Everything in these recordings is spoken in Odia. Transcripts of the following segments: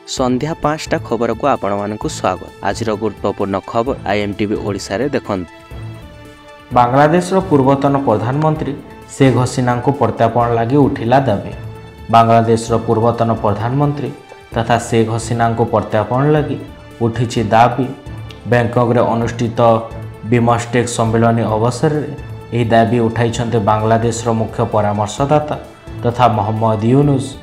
संध्या 5टा खबर को आपण मानकु स्वागत। आज गुरुत्वपूर्ण खबर आईएमटीवी ओडिशा रे देखंत। बांग्लादेश पूर्वतन प्रधानमंत्री शेख हसीना को प्रत्यार्पण लगी उठिला दाबी। बांग्लादेश पूर्वतन प्रधानमंत्री तथा शेख हसीना को प्रत्यार्पण लगी उठी दाबी। बैंकॉक रे अनुष्ठित बिमस्टेक सम्मेलन अवसर में यह दाबी उठाई बांग्लादेश मुख्य परामर्शदाता तथा मोहम्मद यूनुस।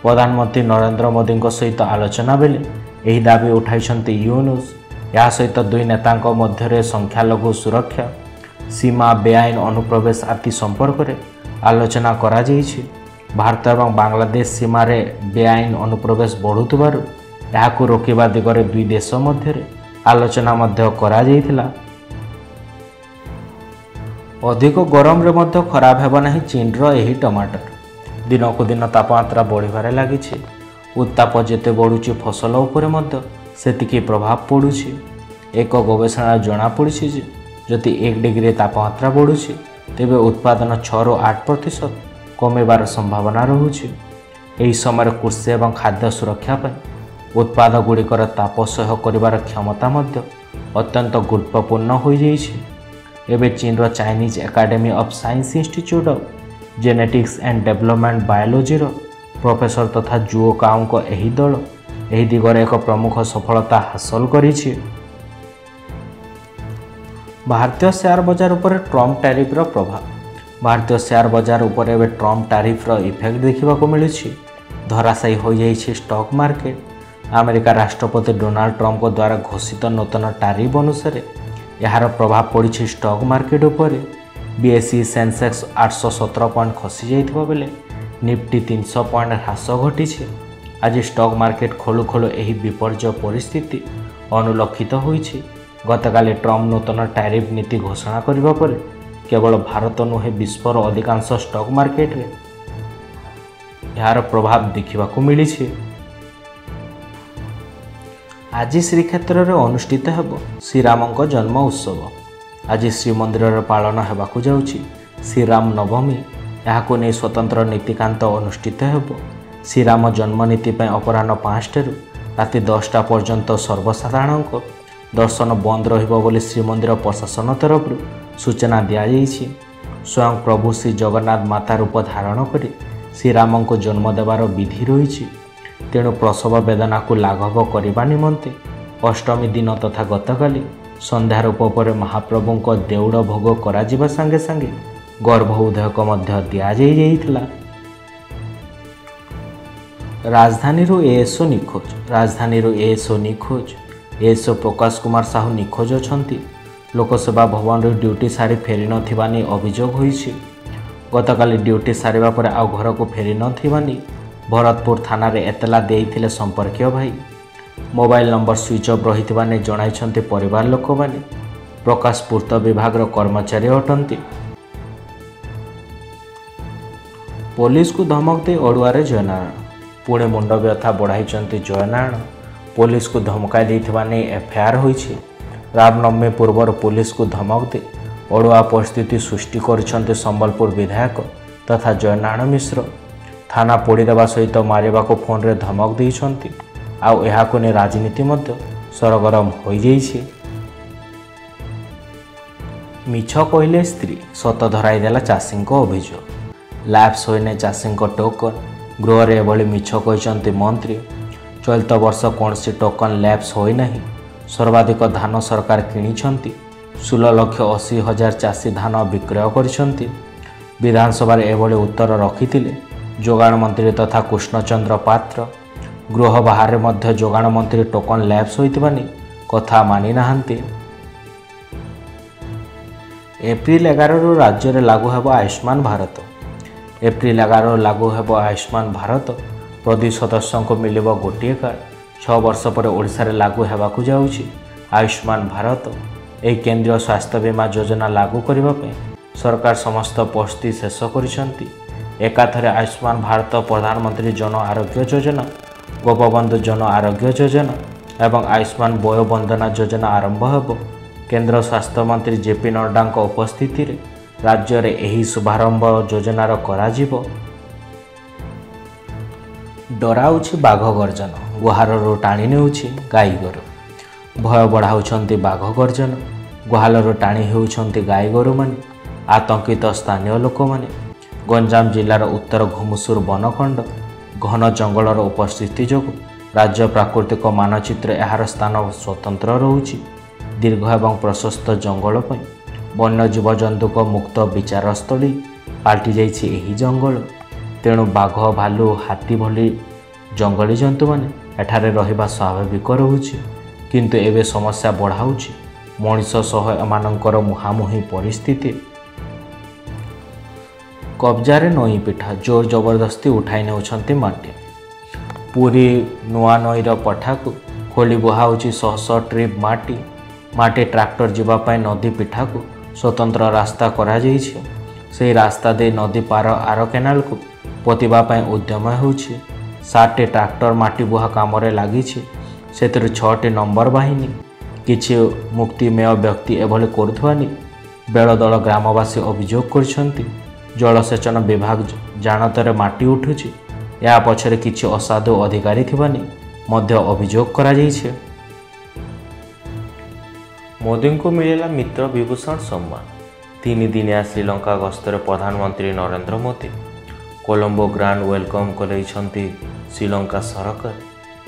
प्रधानमंत्री नरेंद्र मोदी सहित आलोचना बेले यही दाबी उठाई यूनुस। या सहित दुई नेतांक मध्य संख्यालघु सुरक्षा, सीमा, बेआईन अनुप्रवेश आदि संपर्क में आलोचना करा जाइछि। भारत और बांग्लादेश सीमार बेआईन अनुप्रवेश बढ़ुथिबारु याकु रोकिबा दिगरे दुई देश मध्य आलोचना मध्य करा जाइथिला। अधिक गरम रे मध्य खराब हेबा नाही चीन रो एही टमाटर। दिनक दिन तापमात्रा बढ़िबारे लागिछि। उत्ताप जेते बढ़ुछि फसल उपरे मध्य सेतिकी प्रभाव पड़ुछि। एक गवेषणा जणा पड़िछि जे जदि 1 डिग्री तापमात्रा बढ़ुछि तेबे उत्पादन 6 ରୁ 8% कमेबार संभावना रहुछि। एही समय कृषि एवं खाद्य सुरक्षा पर उत्पाद गुड़िकर ताप सह करिबार क्षमता मध्य अत्यंत गुरुत्वपूर्ण हो जाइछि। एबे चीन रो Chinese academy of science institute of genetics and development biology professor तथा जुओ काउ को एही दल एही दिगरे एक प्रमुख सफलता हासिल करिछि। भारतीय शेयर बाजार उपर ट्रम्प टैरिफ रो प्रभाव। भारतीय शेयर बाजार उपर एबे ट्रम्प टैरिफ रो इफेक्ट देखिबा को मिलुछि। धराशायी हो जाइछि स्टॉक मार्केट। अमेरिका राष्ट्रपति डोनाल्ड ट्रम्प द्वारा घोषित नूतन टैरिफ अनुसार यार प्रभाव पड़ी स्टॉक मार्केट उपर। बीएसई सेंसेक्स 817 पॉइंट खसी जाइथिबा बेले निफ्टी 300 पॉइंट ह्रास घटी। आज स्टॉक मार्केट खोलु खोलु एही विपर्य परिस्थिति अनुलक्षित होइछि। गतकाली ट्रम्प नूतन टैरिफ नीति घोषणा करिबा पर केवल भारत नुहे विश्वर अधिकांश स्टॉक मार्केट रे यार प्रभाव देखिबा को मिलिछि। आज श्रीक्षेत्र में अनुष्ठित हेब श्रीरामंक जन्म उत्सव। आज श्रीमंदिर पालन होगाकू जाउछि श्रीराम नवमी। यहाकू नहीं स्वतंत्र नीतिकांत अनुष्ठित हेब। श्रीराम जन्मनीति अपराह्न 5 ରୁ राति 10टा पर्यंत सर्वसाधारण दर्शन बंद रहिबो बोली श्रीमंदिर प्रशासन तरफ सूचना दिया जाइछि। स्वयं प्रभु श्री जगन्नाथ माता रूप धारण कर श्रीराम को जन्म देवार विधि रही। तेणु प्रसव वेदना को लाघव करने निमंते अष्टमी दिन तथा गतकाली संध्या रूप पर महाप्रभु को देउड़ भोग करा जिबा संगे संगे गर्भ उदयक मध्य दिया जाइथिला। राजधानी एएसओ निखोज। राजधानी एएसओ निखोज। एएसओ प्रकाश कुमार साहू निखोज अछंती। लोकसेवा भवन ड्यूटी सारी फेरी नथिबा नै अभियोग होइछि। गतकाली ड्यूटी सारिबा पर आ घर को फेरी नथिबा नै भरतपुर थाना रे एतला देइथिले संपर्कीय भाई। मोबाइल नंबर स्विच ऑफ रहिथिबा नै जणाइछन्ते परिवार लोक माने। प्रकाश पूर्त विभाग रो कर्मचारी अटंती। पुलिस को धमक दे अड़ुआरे जयनारायण। पुणे मुंड व्यथा बढ़ाइछन्ते जयनारायण। पुलिस को धमकाई देइथिबा नै एफआईआर होइछि। रामनवमी पूर्व पुलिस को धमक दे अड़ुआ परिस्थिति सृष्टि करिछन्ते संबलपुर विधायक तथा जयनारायण मिश्र। थाना पोड़ीदेवा सहित मारिबा को फोन रे धमक देइछन्ती। आउ एहाको ने राजनीति मध्य सरगरम हो जाइछि। मिछ कहले स्त्री सत धराई देला चाषी अभियोग। लैप्स होने चाषी टोकन गृह रे एभली मिछ कहते मंत्री। चलित वर्ष कौन टोकन लैप्स होई नहीं। सर्वाधिक धान सरकार किनिछन्ती। 16,80,000 चाषी धान विक्रय करिछन्ती। विधानसभा एभली उत्तर रखिथिले जोगाण मंत्री तथा कृष्णचंद्र पात्र। गृह बाहर मध्य जोगाण मंत्री टोकन लैप्स होइतिबा नै कथा मानि नाहंती। एप्रिल 11 रु राज्य रे लागू हेबो आयुष्मान भारत। एप्रिल 11 रु लागू हेबो आयुष्मान भारत। प्रति सदस्य को मिलिबो गोटिए कार्ड। 6 वर्ष पर ओडिशा रे लागू हेबाकू जाउछि आयुष्मान भारत। ए केंद्रीय स्वास्थ्य बीमा योजना लागू करिबा पे सरकार समस्त प्रस्তুति शेष करिसंती। एकाथरे आयुष्मान भारत, प्रधानमंत्री जन आरोग्य योजना, गोपबंधु जन आरोग्य योजना एवं आयुष्मान वय वंदना योजना आरंभ हेब। केंद्र स्वास्थ्य मंत्री जेपी नड्डा उपस्थिति रे राज्य रे एही शुभारंभ योजनार कराजिबो। डराउछि बाघ गर्जन। ଗୁହାଳରୁ ଟାଣି ନେଉଛି ଗାଈ ଗୋରୁ। ଭୟ ବଢ଼ାଉଛନ୍ତି ବାଘ ଗର୍ଜନ। ଗୁହାଳରୁ ଟାଣି ହେଉଛନ୍ତି ଗାଈ ଗୋରୁମାନେ। ଆତଙ୍କିତ ସ୍ଥାନୀୟ ଲୋକମାନେ। ଗଞ୍ଜାମ ଜିଲ୍ଲାର ଉତ୍ତର ଘୁମୁସୁର ବନଖଣ୍ଡ ଘନ ଜଙ୍ଗଲର ଉପସ୍ଥିତି ଯୋଗୁଁ ରାଜ୍ୟ ପ୍ରାକୃତିକ ମାନଚିତ୍ର ଏହାର ସ୍ଥାନ ସ୍ୱତନ୍ତ୍ର ରହୁଛି। ଦୀର୍ଘ ଏବଂ ପ୍ରଶସ୍ତ ଜଙ୍ଗଲ ପାଇଁ ବନ୍ୟ ଜୀବଜନ୍ତୁଙ୍କ ମୁକ୍ତ ବିଚାରସ୍ଥଳୀ ପାଲଟି ଯାଇଛି ଏହି ଜଙ୍ଗଲ। ତେଣୁ ବାଘ, ଭାଲୁ, ହାତୀ ଭଳି ଜଙ୍ଗଲୀ ଜନ୍ତୁମାନେ ଏଠାରେ ରହିବା ସ୍ୱାଭାବିକ ରହୁଛି। କିନ୍ତୁ ଏବେ ସମସ୍ୟା ବଢ଼ାଉଛି ମଣିଷ ସହ ଏମାନଙ୍କର ମୁହାଁମୁହିଁ ପରିସ୍ଥିତି। କବ୍ଜାରେ ନଈ ପିଠା ଜୋର ଜବରଦସ୍ତି ଉଠାଇ ନେଉଛନ୍ତି ମାଟି। ପୁରୀ ନୂଆ ନଈର ପଠାକୁ ଖୋଲି ବୁହାଉଛି ଶହ ଶହ ଟ୍ରିପ୍ ମାଟି ଟ୍ରାକ୍ଟର ଯିବା ପାଇଁ ନଦୀ ପିଠାକୁ ସ୍ୱତନ୍ତ୍ର ରାସ୍ତା କରାଯାଇଛି। ସେହି ରାସ୍ତା ଦେଇ ନଦୀ ପାର ଆର କେନାଲକୁ ପୋତିବା ପାଇଁ ଉଦ୍ୟମ ହେଉଛି। 7ଟି ଟ୍ରାକ୍ଟର ମାଟି ବୁହା କାମରେ ଲାଗିଛି। ସେଥିରୁ 6ଟି ନମ୍ବର ବାହିନୀ। କିଛି ମୁକ୍ତିମେୟ ବ୍ୟକ୍ତି ଏଭଳି କରୁଥିବା ନେଇ ବେଳଦଳ ଗ୍ରାମବାସୀ ଅଭିଯୋଗ କରିଛନ୍ତି। ଜଳସେଚନ ବିଭାଗ ଜାଣତରେ ମାଟି ଉଠୁଛି। ଏହା ପଛରେ କିଛି ଅସାଧୁ ଅଧିକାରୀ ଥିବା ନେଇ ମଧ୍ୟ ଅଭିଯୋଗ କରାଯାଇଛି। ମୋଦିଙ୍କୁ ମିଳିଲା ମିତ୍ର ବିଭୂଷଣ ସମ୍ମାନ। 3 ଦିନିଆ ଶ୍ରୀଲଙ୍କା ଗସ୍ତରେ ପ୍ରଧାନମନ୍ତ୍ରୀ ନରେନ୍ଦ୍ର ମୋଦି କୋଲମ୍ବୋ ଗ୍ରାଣ୍ଡ ୱେଲକମ୍ କରେଇଛନ୍ତି ଶ୍ରୀଲଙ୍କା ସରକାର।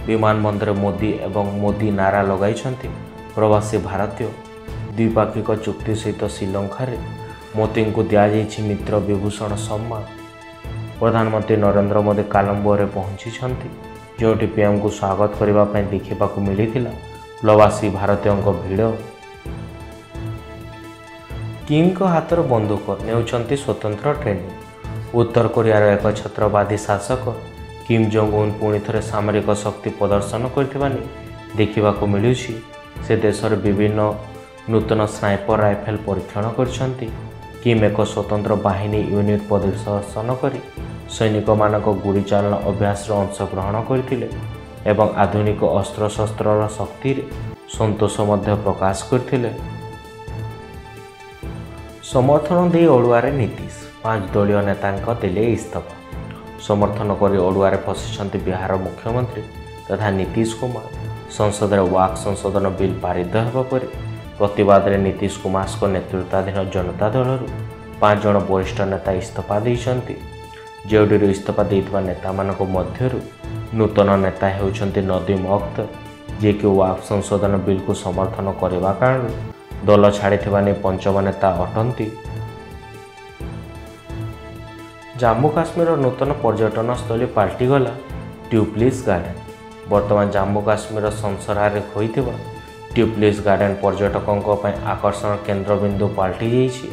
ବିମାନ ବନ୍ଦରରେ ମୋଦି ଏବଂ ମୋଦି ନାରା ଲଗାଇଛନ୍ତି ପ୍ରବାସୀ ଭାରତୀୟ। ଦ୍ୱିପାକ୍ଷିକ ଚୁକ୍ତି ସହିତ ଶ୍ରୀଲଙ୍କାରେ ମୋଦିଙ୍କୁ ଦିଆଯାଇଛି ମିତ୍ର ବିଭୂଷଣ ସମ୍ମାନ। ପ୍ରଧାନମନ୍ତ୍ରୀ ନରେନ୍ଦ୍ର ମୋଦି କୋଲମ୍ବୋରେ ପହଞ୍ଚିଛନ୍ତି, ଯେଉଁଠି ପିଏମ୍ଙ୍କୁ ସ୍ୱାଗତ କରିବା ପାଇଁ ଦେଖିବାକୁ ମିଳିଥିଲା ପ୍ରବାସୀ ଭାରତୀୟଙ୍କ ଭିଡ଼। କିମ୍ଙ୍କ ହାତରୁ ବନ୍ଧୁକ ନେଉଛନ୍ତି ସ୍ୱତନ୍ତ୍ର ଟ୍ରେନିଂ। ଉତ୍ତର କୋରିଆର ଏକଛତ୍ରବାଦୀ ଶାସକ କିମ୍ ଜଙ୍ଗ ଉନ୍ ପୁଣି ଥରେ ସାମରିକ ଶକ୍ତି ପ୍ରଦର୍ଶନ କରିଥିବା ନେଇ ଦେଖିବାକୁ ମିଳୁଛି। ସେ ଦେଶରେ ବିଭିନ୍ନ ନୂତନ ସ୍ନାଇପର ରାଇଫେଲ ପରୀକ୍ଷଣ କରିଛନ୍ତି। କିମ୍ ଏକ ସ୍ୱତନ୍ତ୍ର ବାହିନୀ ୟୁନିଟ୍ ପରିଦର୍ଶନ କରି ସୈନିକମାନଙ୍କ ଗୁଳିଚାଳନା ଅଭ୍ୟାସରେ ଅଂଶଗ୍ରହଣ କରିଥିଲେ ଏବଂ ଆଧୁନିକ ଅସ୍ତ୍ରଶସ୍ତ୍ରର ଶକ୍ତିରେ ସନ୍ତୋଷ ମଧ୍ୟ ପ୍ରକାଶ କରିଥିଲେ। ସମର୍ଥନ ଦେଇ ଅଡ଼ୁଆରେ ନୀତିଶ, 5 ଦଳୀୟ ନେତାଙ୍କ ଦେଲେ ଇସ୍ତଫା। ସମର୍ଥନ କରି ଅଡ଼ୁଆରେ ଫସିଛନ୍ତି ବିହାର ମୁଖ୍ୟମନ୍ତ୍ରୀ ତଥା ନୀତିଶ କୁମାର। ସଂସଦରେ ୱାକ୍ ସଂଶୋଧନ ବିଲ୍ ପାରିତ ହେବା ପରେ ପ୍ରତିବାଦରେ ନୀତିଶ କୁମାରଙ୍କ ନେତୃତ୍ୱାଧୀନ ଜନତା ଦଳରୁ 5 ଜଣ ବରିଷ୍ଠ ନେତା ଇସ୍ତଫା ଦେଇଛନ୍ତି। ଯେଉଁଠିରୁ ଇସ୍ତଫା ଦେଇଥିବା ନେତାମାନଙ୍କ ମଧ୍ୟରୁ ନୂତନ ନେତା ହେଉଛନ୍ତି ନଦୀମ ଅଖ୍ତର, ଯିଏକି ୱାକ୍ ସଂଶୋଧନ ବିଲ୍କୁ ସମର୍ଥନ କରିବା କାରଣରୁ ଦଳ ଛାଡ଼ିଥିବା ନେଇ ପଞ୍ଚମ ନେତା ଅଟନ୍ତି। ଜାମ୍ମୁ କାଶ୍ମୀରର ନୂତନ ପର୍ଯ୍ୟଟନସ୍ଥଳୀ ପାଲଟିଗଲା ଟ୍ୟୁଲିପ୍ସ ଗାର୍ଡେନ୍। ବର୍ତ୍ତମାନ ଜାମ୍ମୁ କାଶ୍ମୀରର ସଂସରାରେ ହୋଇଥିବା ଟ୍ୟୁଲିପ୍ସ ଗାର୍ଡେନ୍ ପର୍ଯ୍ୟଟକଙ୍କ ପାଇଁ ଆକର୍ଷଣ କେନ୍ଦ୍ରବିନ୍ଦୁ ପାଲଟି ଯାଇଛି।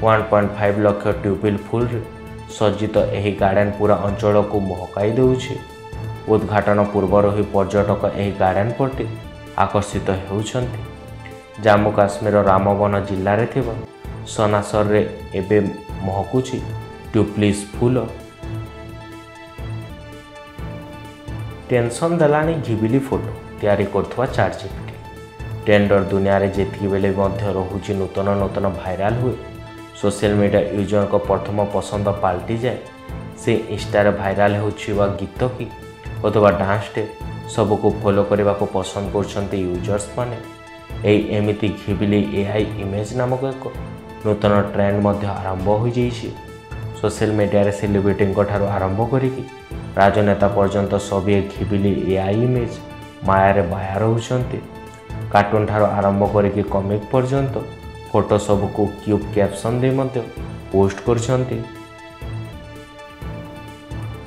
1.5 ଲକ୍ଷ ଟ୍ୟୁଲିପ୍ ଫୁଲରେ ସଜ୍ଜିତ ଏହି ଗାର୍ଡେନ୍ ପୁରା ଅଞ୍ଚଳକୁ ମହକାଇ ଦେଉଛି। ଉଦ୍ଘାଟନ ପୂର୍ବରୁ ହିଁ ପର୍ଯ୍ୟଟକ ଏହି ଗାର୍ଡେନ୍ ପ୍ରତି ଆକର୍ଷିତ ହେଉଛନ୍ତି। ଜାମ୍ମୁ କାଶ୍ମୀରର ରାମବନ ଜିଲ୍ଲାରେ ଥିବା ସନାସରରେ ଏବେ ମହକୁଛି ଟ୍ୟୁଲିପ୍ସ ଫୁଲ। ଟେନସନ୍ ଦେଲାଣି ଘିବିଲି ଫଟୋ ତିଆରି କରୁଥିବା ChatGPT। ଟେଣ୍ଡର ଦୁନିଆରେ ଯେତିକିବେଳେ ମଧ୍ୟ ରହୁଛି ନୂତନ ଭାଇରାଲ ହୁଏ। ସୋସିଆଲ ମିଡ଼ିଆ ୟୁଜରଙ୍କ ପ୍ରଥମ ପସନ୍ଦ ପାଲଟିଯାଏ। ସେ ଇନଷ୍ଟାରେ ଭାଇରାଲ ହେଉଥିବା ଗୀତ କି ଅଥବା ଡାନ୍ସ ଷ୍ଟେପ୍ ସବୁକୁ ଫଲୋ କରିବାକୁ ପସନ୍ଦ କରୁଛନ୍ତି ୟୁଜର୍ସମାନେ। ଏମିତି ଘିବିଲି AI ଇମେଜ୍ ନାମକ ଏକ ନୂତନ ଟ୍ରେଣ୍ଡ ମଧ୍ୟ ଆରମ୍ଭ ହୋଇଯାଇଛି। ସୋସିଆଲ ମିଡ଼ିଆରେ ସେଲିବ୍ରିଟିଙ୍କ ଠାରୁ ଆରମ୍ଭ କରିକି ରାଜନେତା ପର୍ଯ୍ୟନ୍ତ ସଭିଏ ଘିବିଲି AI ଇମେଜ୍ ମାୟାରେ ବାୟା ରହୁଛନ୍ତି। କାର୍ଟୁନ୍ ଠାରୁ ଆରମ୍ଭ କରିକି କମିକ୍ ପର୍ଯ୍ୟନ୍ତ ଫଟୋ ସବୁକୁ କ୍ୟୁଟ୍ କ୍ୟାପସନ୍ ଦେଇ ମଧ୍ୟ ପୋଷ୍ଟ କରୁଛନ୍ତି।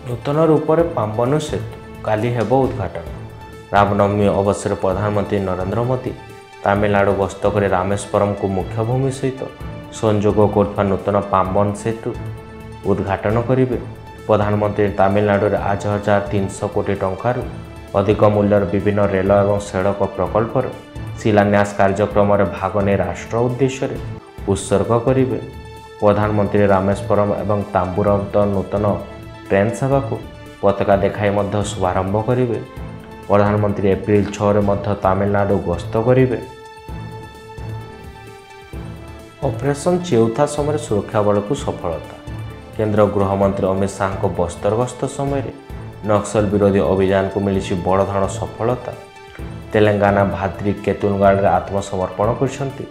ନୂତନ ରୂପରେ ପାମ୍ବନ ସେତୁ କାଲି ହେବ ଉଦ୍ଘାଟନ। ରାମନବମୀ ଅବସରରେ ପ୍ରଧାନମନ୍ତ୍ରୀ ନରେନ୍ଦ୍ର ମୋଦି ତାମିଲନାଡୁ ଗସ୍ତ କରି ରାମେଶ୍ୱରମକୁ ମୁଖ୍ୟ ଭୂମି ସହିତ ସଂଯୋଗ କରୁଥିବା ନୂତନ ପାମ୍ବନ ସେତୁ ଉଦ୍ଘାଟନ କରିବେ। ପ୍ରଧାନମନ୍ତ୍ରୀ ତାମିଲନାଡୁରେ 8,300 କୋଟି ଟଙ୍କାରୁ ଅଧିକ ମୂଲ୍ୟର ବିଭିନ୍ନ ରେଳ ଏବଂ ସଡ଼କ ପ୍ରକଳ୍ପର ଶିଳାନ୍ୟାସ କାର୍ଯ୍ୟକ୍ରମରେ ଭାଗ ନେଇ ରାଷ୍ଟ୍ର ଉଦ୍ଦେଶ୍ୟରେ ଉତ୍ସର୍ଗ କରିବେ। ପ୍ରଧାନମନ୍ତ୍ରୀ ରାମେଶ୍ୱରମ ଏବଂ ତାମ୍ବୁରର ନୂତନ ଟ୍ରେନ୍ ସେବାକୁ ପତାକା ଦେଖାଇ ମଧ୍ୟ ଶୁଭାରମ୍ଭ କରିବେ। ପ୍ରଧାନମନ୍ତ୍ରୀ ଏପ୍ରିଲ 6ରେ ମଧ୍ୟ ତାମିଲନାଡୁ ଗସ୍ତ କରିବେ। ଅପରେସନ୍ ଚେଉଥା ସମୟରେ ସୁରକ୍ଷା ବଳକୁ ସଫଳତା। କେନ୍ଦ୍ର ଗୃହମନ୍ତ୍ରୀ ଅମିତ ଶାହାଙ୍କ ବସ୍ତର ଗସ୍ତ ସମୟରେ ନକ୍ସଲ ବିରୋଧୀ ଅଭିଯାନକୁ ମିଳିଛି ବଡ଼ ଧରଣ ସଫଳତା। ତେଲେଙ୍ଗାନା ଭାଦ୍ରି କେତୁନଗାଡ଼ରେ ଆତ୍ମସମର୍ପଣ କରିଛନ୍ତି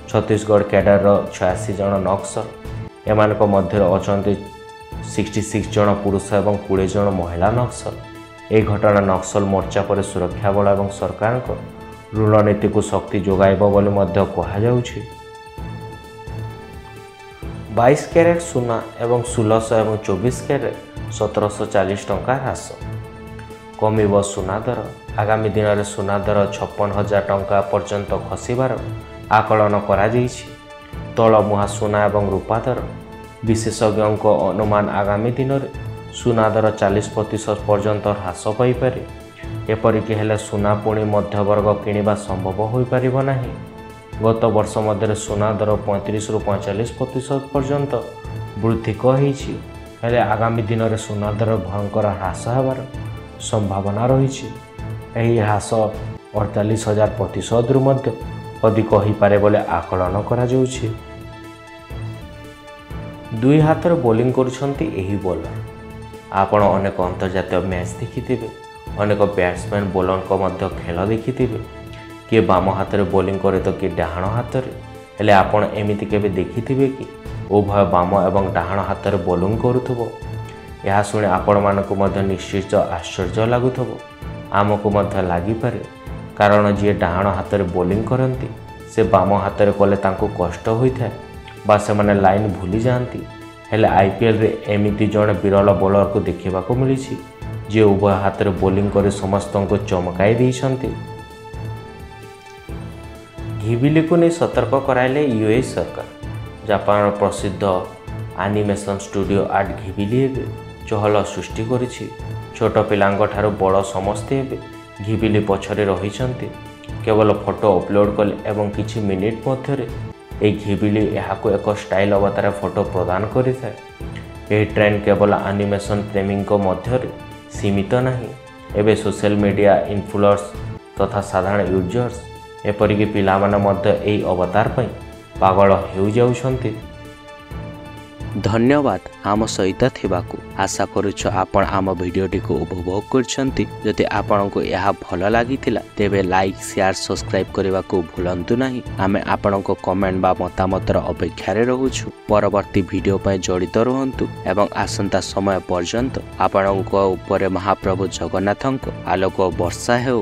ଛତିଶଗଡ଼ କ୍ୟାଡରର 86 ଜଣ ନକ୍ସଲ। ଏମାନଙ୍କ ମଧ୍ୟରେ ଅଛନ୍ତି 66 ଜଣ ପୁରୁଷ ଏବଂ 20 ଜଣ ମହିଳା ନକ୍ସଲ। ଏହି ଘଟଣା ନକ୍ସଲ ମୋର୍ଚ୍ଚା ପରେ ସୁରକ୍ଷା ବଳ ଏବଂ ସରକାରଙ୍କ ରଣନୀତିକୁ ଶକ୍ତି ଯୋଗାଇବ ବୋଲି ମଧ୍ୟ କୁହାଯାଉଛି। 22 କ୍ୟାରେଟ୍ ସୁନା ଏବଂ 1600 ଏବଂ 24 କ୍ୟାରେଟ୍ 1740 ଟଙ୍କା ହ୍ରାସ। କମିବ ସୁନା ଦର। ଆଗାମୀ ଦିନରେ ସୁନା ଦର 56,000 ଟଙ୍କା ପର୍ଯ୍ୟନ୍ତ ଖସିବାର ଆକଳନ କରାଯାଇଛି। ତଳମୁହାଁ ସୁନା ଏବଂ ରୂପା ଦର। ବିଶେଷଜ୍ଞଙ୍କ ଅନୁମାନ ଆଗାମୀ ଦିନରେ ସୁନା ଦର 40% ପର୍ଯ୍ୟନ୍ତ ହ୍ରାସ ପାଇପାରେ। ଏପରିକି ହେଲେ ସୁନା ପୁଣି ମଧ୍ୟବର୍ଗ କିଣିବା ସମ୍ଭବ ହୋଇପାରିବ ନାହିଁ। ଗତ ବର୍ଷ ମଧ୍ୟରେ ସୁନା ଦର 35ରୁ 45% ପର୍ଯ୍ୟନ୍ତ ବୃଦ୍ଧି ହୋଇଛି। ହେଲେ ଆଗାମୀ ଦିନରେ ସୁନା ଦର ଭୟଙ୍କର ହ୍ରାସ ହେବାର ସମ୍ଭାବନା ରହିଛି। ଏହି ହ୍ରାସ 48,000%ରୁ ମଧ୍ୟ ଅଧିକ ହୋଇପାରେ ବୋଲି ଆକଳନ କରାଯାଉଛି। ଦୁଇ ହାତରେ ବୋଲିଂ କରୁଛନ୍ତି ଏହି ବୋଲର। ଆପଣ ଅନେକ ଅନ୍ତର୍ଜାତୀୟ ମ୍ୟାଚ୍ ଦେଖିଥିବେ। ଅନେକ ବ୍ୟାଟ୍ସମ୍ୟାନ୍ ବୋଲରଙ୍କ ମଧ୍ୟ ଖେଳ ଦେଖିଥିବେ। କିଏ ବାମ ହାତରେ ବୋଲିଂ କରେ ତ କିଏ ଡାହାଣ ହାତରେ। ହେଲେ ଆପଣ ଏମିତି କେବେ ଦେଖିଥିବେ କି ଉଭୟ ବାମ ଏବଂ ଡାହାଣ ହାତରେ ବୋଲିଂ କରୁଥିବ? ଏହା ଶୁଣି ଆପଣମାନଙ୍କୁ ମଧ୍ୟ ନିଶ୍ଚିତ ଆଶ୍ଚର୍ଯ୍ୟ ଲାଗୁଥିବ। ଆମକୁ ମଧ୍ୟ ଲାଗିପାରେ, କାରଣ ଯିଏ ଡାହାଣ ହାତରେ ବୋଲିଂ କରନ୍ତି ସେ ବାମ ହାତରେ କଲେ ତାଙ୍କୁ କଷ୍ଟ ହୋଇଥାଏ ବା ସେମାନେ ଲାଇନ୍ ଭୁଲି ଯାଆନ୍ତି। ହେଲେ IPLରେ ଏମିତି ଜଣେ ବିରଳ ବୋଲରକୁ ଦେଖିବାକୁ ମିଳିଛି ଯିଏ ଉଭୟ ହାତରେ ବୋଲିଂ କରି ସମସ୍ତଙ୍କୁ ଚମକାଇ ଦେଇଛନ୍ତି। ଘିବିଲିକୁ ନେଇ ସତର୍କ କରାଇଲେ US ସରକାର। ଜାପାନର ପ୍ରସିଦ୍ଧ ଆନିମେସନ୍ ଷ୍ଟୁଡ଼ିଓ ଆର୍ଟ ଘିବିଲି ଏବେ ଚହଳ ସୃଷ୍ଟି କରିଛି। ଛୋଟ ପିଲାଙ୍କ ଠାରୁ ବଡ଼ ସମସ୍ତେ ଏବେ ଘିବିଲି ପଛରେ ରହିଛନ୍ତି। କେବଳ ଫଟୋ ଅପଲୋଡ଼ କଲେ ଏବଂ କିଛି ମିନିଟ୍ ମଧ୍ୟରେ ଏହି ଘିବିଲି ଏହାକୁ ଏକ ଷ୍ଟାଇଲ୍ ଅବତାର ଫଟୋ ପ୍ରଦାନ କରିଥାଏ। ଏହି ଟ୍ରେଣ୍ଡ କେବଳ ଆନିମେସନ୍ ପ୍ରେମୀଙ୍କ ମଧ୍ୟରେ ସୀମିତ ନାହିଁ। ଏବେ ସୋସିଆଲ ମିଡ଼ିଆ ଇନଫ୍ଲୁଏନ୍ସର୍ସ ତଥା ସାଧାରଣ ୟୁଜର୍ସ ଏପରିକି ପିଲାମାନେ ମଧ୍ୟ ଏହି ଅବତାର ପାଇଁ ପାଗଳ ହୋଇଯାଉଛନ୍ତି। ଧନ୍ୟବାଦ ଆମ ସହିତ ଥିବାକୁ। ଆଶା କରୁଛୁ ଆପଣ ଆମ ଭିଡ଼ିଓଟିକୁ ଉପଭୋଗ କରିଛନ୍ତି। ଯଦି ଆପଣଙ୍କୁ ଏହା ଭଲ ଲାଗିଥିଲା ତେବେ ଲାଇକ୍, ସେୟାର, ସବସ୍କ୍ରାଇବ୍ କରିବାକୁ ଭୁଲନ୍ତୁ ନାହିଁ। ଆମେ ଆପଣଙ୍କ କମେଣ୍ଟ ବା ମତାମତର ଅପେକ୍ଷାରେ ରହୁଛୁ। ପରବର୍ତ୍ତୀ ଭିଡ଼ିଓ ପାଇଁ ଜଡ଼ିତ ରୁହନ୍ତୁ ଏବଂ ଆସନ୍ତା ସମୟ ପର୍ଯ୍ୟନ୍ତ ଆପଣଙ୍କ ଉପରେ ମହାପ୍ରଭୁ ଜଗନ୍ନାଥଙ୍କ ଆଲୋକ ବର୍ଷା ହେଉ।